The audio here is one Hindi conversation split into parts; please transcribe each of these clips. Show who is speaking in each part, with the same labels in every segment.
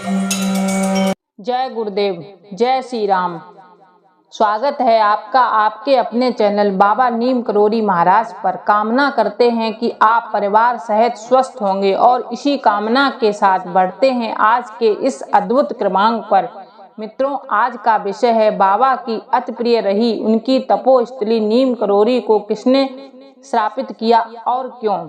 Speaker 1: जय गुरुदेव, जय श्री राम। स्वागत है आपका आपके अपने चैनल बाबा नीम करोली महाराज पर। कामना करते हैं कि आप परिवार सहित स्वस्थ होंगे और इसी कामना के साथ बढ़ते हैं आज के इस अद्भुत क्रमांक पर। मित्रों, आज का विषय है बाबा की अति प्रिय रही उनकी तपोस्थली नीम करोली को किसने श्रापित किया और क्यों।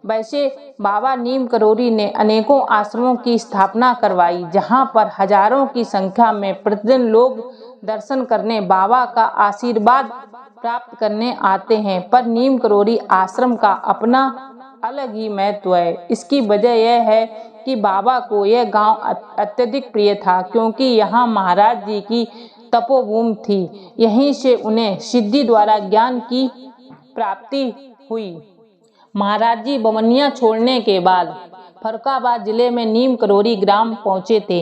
Speaker 1: वैसे बाबा नीम करोली ने अनेकों आश्रमों की स्थापना करवाई, जहां पर हजारों की संख्या में प्रतिदिन लोग दर्शन करने बाबा का आशीर्वाद प्राप्त करने आते हैं। पर नीम करोली आश्रम का अपना अलग ही महत्व है। इसकी वजह यह है कि बाबा को यह गांव अत्यधिक प्रिय था, क्योंकि यहाँ महाराज जी की तपोभूमि थी। यहीं से उन्हें सिद्धि द्वारा ज्ञान की प्राप्ति हुई। महाराज जी बमनिया छोड़ने के बाद फर्रुखाबाद जिले में नीम करोली ग्राम पहुंचे थे।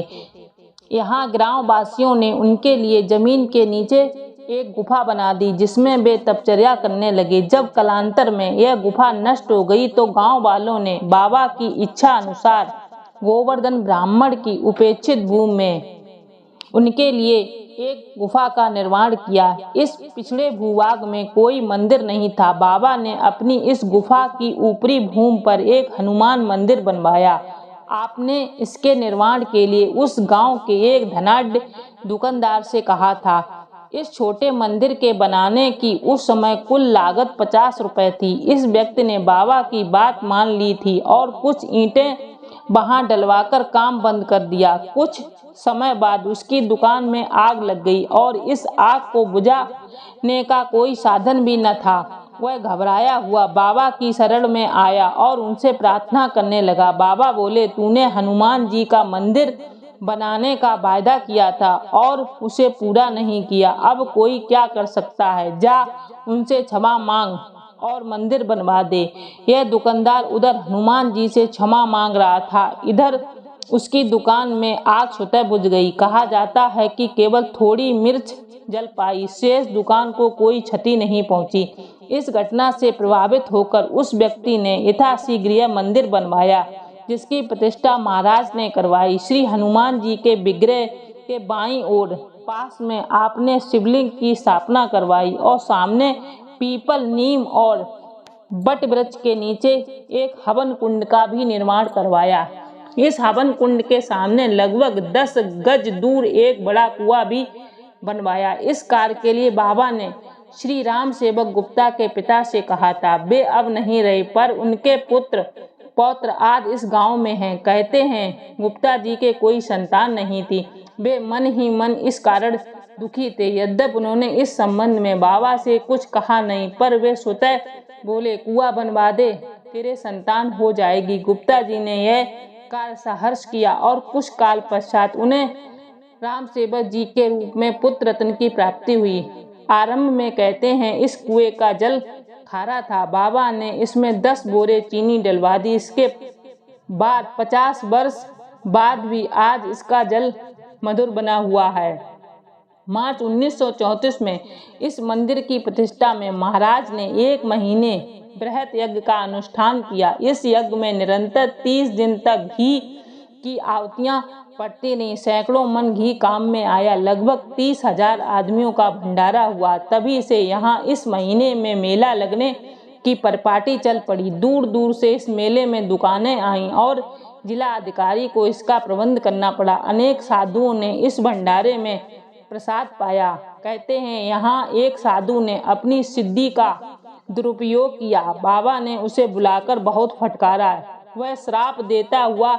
Speaker 1: यहाँ ग्राम वासियों ने उनके लिए जमीन के नीचे एक गुफा बना दी, जिसमें वे तपचर्या करने लगे। जब कालांतर में यह गुफा नष्ट हो गई तो गांव वालों ने बाबा की इच्छा अनुसार गोवर्धन ब्राह्मण की उपेक्षित भूमि में उनके लिए एक गुफा का निर्माण किया। इस पिछड़े भूभाग में कोई मंदिर नहीं था। बाबा ने अपनी इस गुफा की ऊपरी भूमि पर एक हनुमान मंदिर बनवाया। आपने इसके निर्माण के लिए उस गांव के एक धनाढ्य दुकानदार से कहा था। इस छोटे मंदिर के बनाने की उस समय कुल लागत 50 रुपए थी। इस व्यक्ति ने बाबा की बात मान ली थी और कुछ ईंटें वहां डलवाकर काम बंद कर दिया। कुछ समय बाद उसकी दुकान में आग लग गई और इस आग को बुझाने का कोई साधन भी न था। वह घबराया हुआ बाबा की शरण में आया और उनसे प्रार्थना करने लगा। बाबा बोले, तूने हनुमान जी का मंदिर बनाने का वायदा किया था और उसे पूरा नहीं किया। अब कोई क्या कर सकता है, जा उनसे क्षमा मांग और मंदिर बनवा दे। यह दुकानदार उधर हनुमान जी से क्षमा मांग रहा था, इधर उसकी दुकान में आग स्वतः बुझ गई। कहा जाता है कि केवल थोड़ी मिर्च जल पाई, शेष दुकान को कोई क्षति नहीं पहुंची। इस घटना से प्रभावित होकर उस व्यक्ति ने यथाशीघ्र यह मंदिर बनवाया, जिसकी प्रतिष्ठा महाराज ने करवाई। श्री हनुमान जी के विग्रह के बाईं ओर पास में आपने शिवलिंग की स्थापना करवाई और सामने पीपल, नीम और बट वृक्ष के नीचे एक हवन कुंड का भी निर्माण करवाया। इस हवन कुंड के सामने लगभग 10 गज दूर एक बड़ा कुआं भी बनवाया। इस कार्य के लिए बाबा ने श्री राम सेवक गुप्ता के पिता से कहा था। वे अब नहीं रहे, पर उनके पुत्र पौत्र आज इस गांव में हैं। कहते हैं गुप्ता जी के कोई संतान नहीं थी। वे मन ही मन इस कारण दुखी थे। यद्यपि उन्होंने इस संबंध में बाबा से कुछ कहा नहीं, पर वे स्वतः बोले, कुआं बनवा दे, तेरे संतान हो जाएगी। गुप्ता जी ने यह कार्य सहर्ष किया और कुछ काल पश्चात उन्हें राम सेवक जी के रूप में पुत्र रत्न की प्राप्ति हुई। आरंभ में कहते हैं इस कुएं का जल खारा था। बाबा ने इसमें 10 बोरे चीनी डलवा दी। इसके बाद 50 वर्ष बाद भी आज इसका जल मधुर बना हुआ है। मार्च 1934 में इस मंदिर की प्रतिष्ठा में महाराज ने 1 महीने बृहत यज्ञ का अनुष्ठान किया। इस यज्ञ में निरंतर 30 दिन तक घी की आहुतियां पड़ती रहीं। सैकड़ों मन घी काम में आया। लगभग 30,000 आदमियों का भंडारा हुआ। तभी से यहाँ इस महीने में मेला लगने की परिपाटी चल पड़ी। दूर दूर से इस मेले में दुकानें आईं और जिला अधिकारी को इसका प्रबंध करना पड़ा। अनेक साधुओं ने इस भंडारे में प्रसाद पाया। कहते हैं यहाँ एक साधु ने अपनी सिद्धि का दुरुपयोग किया। बाबा ने उसे बुलाकर बहुत फटकारा। वह श्राप देता हुआ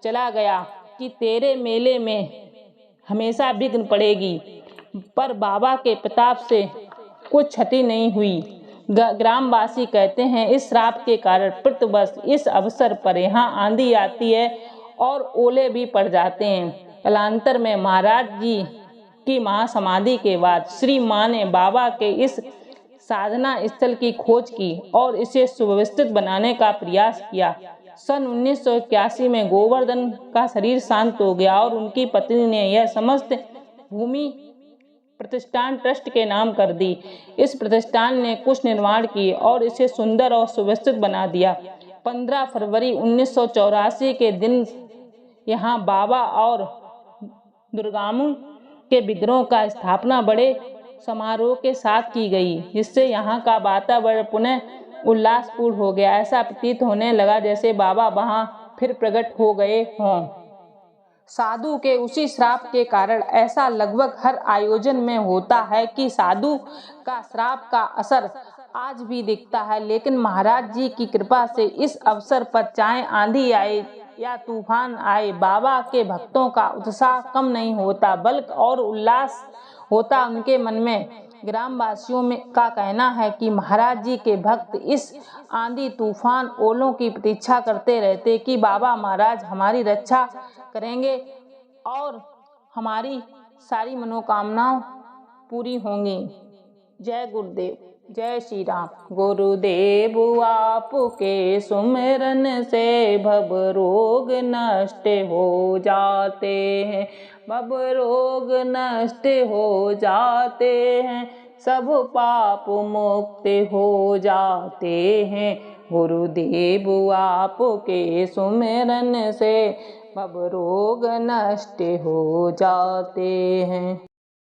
Speaker 1: चला गया कि तेरे मेले में हमेशा विघ्न पड़ेगी। पर बाबा के प्रताप से कुछ क्षति नहीं हुई। ग्रामवासी कहते हैं इस श्राप के कारण प्रतिवर्ष इस अवसर पर यहाँ आंधी आती है और ओले भी पड़ जाते हैं। कालांतर में महाराज जी की महासमाधि के बाद श्री मां ने बाबा के इस साधना स्थल की खोज की और इसे सुव्यवस्थित बनाने का प्रयास किया। सन 1981 में गोवर्धन का शरीर शांत हो गया और उनकी पत्नी ने यह समस्त भूमि प्रतिष्ठान ट्रस्ट के नाम कर दी। इस प्रतिष्ठान ने कुछ निर्माण किए और इसे सुंदर और सुव्यवस्थित बना दिया। 15 फरवरी 1984 के दिन यहाँ बाबा और दुर्गामु के विद्रोह का स्थापना बड़े समारोह के साथ की गई, जिससे यहाँ का वातावरण पुनः उल्लासपूर्ण हो गया। ऐसा प्रतीत होने लगा जैसे बाबा वहाँ फिर प्रकट हो गए हों। साधु के उसी श्राप के कारण ऐसा लगभग हर आयोजन में होता है कि साधु का श्राप का असर आज भी दिखता है, लेकिन महाराज जी की कृपा से इस अवसर पर चाहे आंधी आए या तूफान आए, बाबा के भक्तों का उत्साह कम नहीं होता, बल्कि और उल्लास होता उनके मन में। ग्रामवासियों में का कहना है कि महाराज जी के भक्त इस आंधी तूफान ओलों की प्रतीक्षा करते रहते कि बाबा महाराज हमारी रक्षा करेंगे और हमारी सारी मनोकामनाएं पूरी होंगी। जय गुरुदेव, जय श्री राम। गुरुदेव आपके सुमिरन से भव रोग नष्ट हो जाते हैं, भव रोग नष्ट हो जाते हैं, सब पाप मुक्त हो जाते हैं। गुरुदेव आपके सुमिरन से भव रोग नष्ट हो जाते हैं।